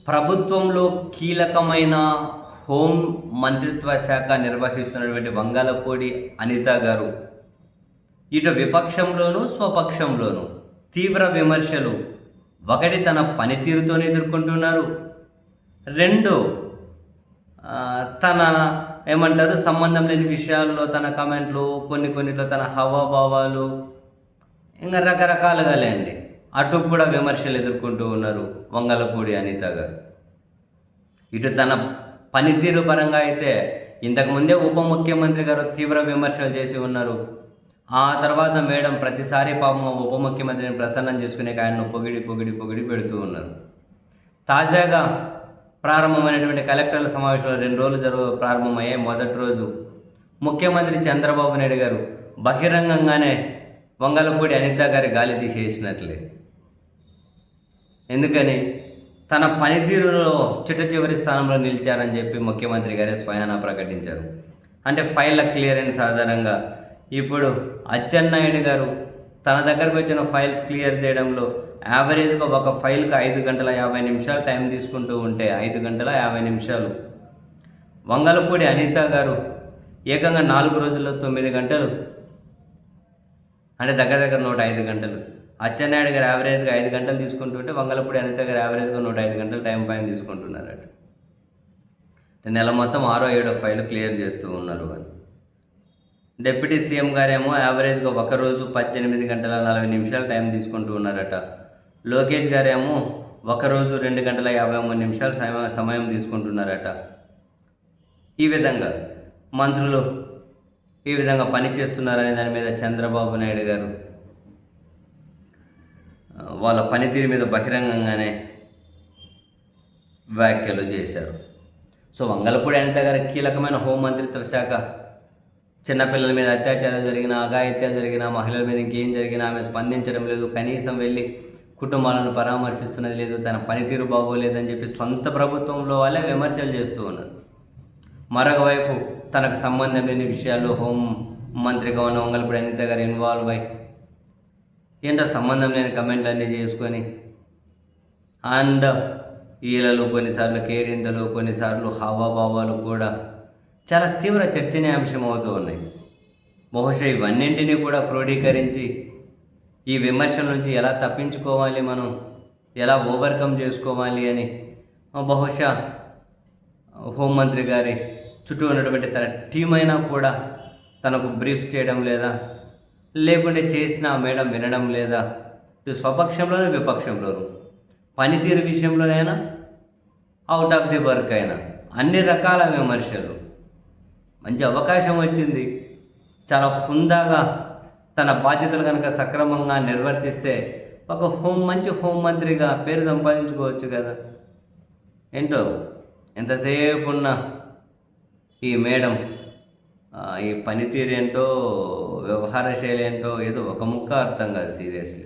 ప్రభుత్వంలో కీలకమైన హోం మంత్రిత్వ శాఖ నిర్వహిస్తున్నటువంటి వంగలపూడి అనిత గారు ఇటు విపక్షంలోనూ స్వపక్షంలోనూ తీవ్ర విమర్శలు. ఒకటి, తన పనితీరుతోనే ఎదుర్కొంటున్నారు. రెండు, తన సంబంధం లేని విషయాల్లో తన కమెంట్లు, కొన్నిట్లో తన హావభావాలు, ఇంకా రకరకాలుగా లేండి, అటు కూడా విమర్శలు ఎదుర్కొంటూ ఉన్నారు వంగలపూడి అనిత గారు. ఇటు తన పనితీరు పరంగా అయితే ఇంతకుముందే ఉప ముఖ్యమంత్రి గారు తీవ్ర విమర్శలు చేసి ఉన్నారు. ఆ తర్వాత మేడం ప్రతిసారి పాపం ఉప ముఖ్యమంత్రిని ప్రసన్నం చేసుకునే ఆయనను పొగిడి పెడుతూ ఉన్నారు. తాజాగా ప్రారంభమైనటువంటి కలెక్టర్ల సమావేశంలో 2 రోజులు ప్రారంభమయ్యాయి. మొదటి రోజు ముఖ్యమంత్రి చంద్రబాబు నాయుడు గారు బహిరంగంగానే వంగలపూడి అనిత గారి గాలి తీసేసినట్లే. ఎందుకని? తన పనితీరులో చివరి స్థానంలో నిలిచారని చెప్పి ముఖ్యమంత్రి గారే స్వయానా ప్రకటించారు. అంటే ఫైళ్ళ క్లియరెన్స్ ఆధారంగా ఇప్పుడు అచ్చెన్నాయుడు గారు తన దగ్గరకు వచ్చిన ఫైల్స్ క్లియర్ చేయడంలో యావరేజ్గా ఒక ఫైల్కి 5 గంటల 50 నిమిషాలు టైం తీసుకుంటూ ఉంటే 5 గంటల 50 నిమిషాలు వంగలపూడి అనిత గారు ఏకంగా 4 రోజుల్లో 9 గంటలు, అంటే దగ్గర 105 గంటలు. అచ్చెన్నాయుడు గారు యావరేజ్గా 5 గంటలు తీసుకుంటుంటే వంగలపూడి అనిత గారు యావరేజ్గా 105 గంటలు టైం పైన తీసుకుంటున్నారట. నెల మొత్తం 6వ 7వ ఫైల్ క్లియర్ చేస్తూ ఉన్నారు అని. డిప్యూటీ సీఎం గారేమో యావరేజ్గా ఒకరోజు 18 గంటల 40 నిమిషాలు టైం తీసుకుంటూ ఉన్నారట. లోకేష్ గారేమో ఒకరోజు 2 గంటల 53 నిమిషాలు సమయం తీసుకుంటున్నారట. ఈ విధంగా మంత్రులు ఈ విధంగా పనిచేస్తున్నారనే దాని మీద చంద్రబాబు నాయుడు గారు వాళ్ళ పనితీరు మీద బహిరంగంగానే వ్యాఖ్యలు చేశారు. సో వంగలపూడి అనిత గారి కీలకమైన హోంమంత్రిత్వ శాఖ చిన్నపిల్లల మీద అత్యాచారాలు జరిగినా, అఘాయిత్యాలు జరిగినా, మహిళల మీద ఇంకేం జరిగినా ఆమె స్పందించడం లేదు, కనీసం వెళ్ళి కుటుంబాలను పరామర్శిస్తున్నది లేదు, తన పనితీరు బాగోలేదని చెప్పి సొంత ప్రభుత్వంలో వాళ్ళే విమర్శలు చేస్తూ ఉన్నారు. మరొకవైపు తనకు సంబంధం లేని విషయాల్లో హోం మంత్రిగా ఉన్న వంగలపూడి అనిత గారు ఇన్వాల్వ్ అయ్యి ఏంటో సంబంధం లేని కమెంట్లు అన్నీ చేసుకొని అండ్ ఈలలు, కొన్నిసార్లు కేరింతలు, కొన్నిసార్లు హావభావాలు కూడా చాలా తీవ్ర చర్చనీయాంశం అవుతూ ఉన్నాయి. బహుశా ఇవన్నింటినీ కూడా క్రోడీకరించి ఈ విమర్శల నుంచి ఎలా తప్పించుకోవాలి, మనం ఎలా ఓవర్కమ్ చేసుకోవాలి అని బహుశా హోంమంత్రి గారి చుట్టూ ఉన్నటువంటి తన టీం అయినా కూడా తనకు బ్రీఫ్ చేయడం లేదా, లేకుంటే చేసిన మేడం వినడం లేదా, ఇది స్వపక్షంలోనూ విపక్షంలోనూ పనితీరు విషయంలోనైనా అవుట్ ఆఫ్ ది వర్క్ అయినా అన్ని రకాల విమర్శలు. మంచి అవకాశం వచ్చింది, చాలా హుందాగా తన బాధ్యతలు కనుక సక్రమంగా నిర్వర్తిస్తే ఒక మంచి హోంమంత్రిగా పేరు సంపాదించుకోవచ్చు కదా. ఏంటో ఎంతసేపు ఉన్న ఈ మేడం ఈ పనితీరు ఏంటో, వ్యవహార శైలి ఏంటో ఏదో ఒక ముక్క అర్థం కాదు సీరియస్లీ.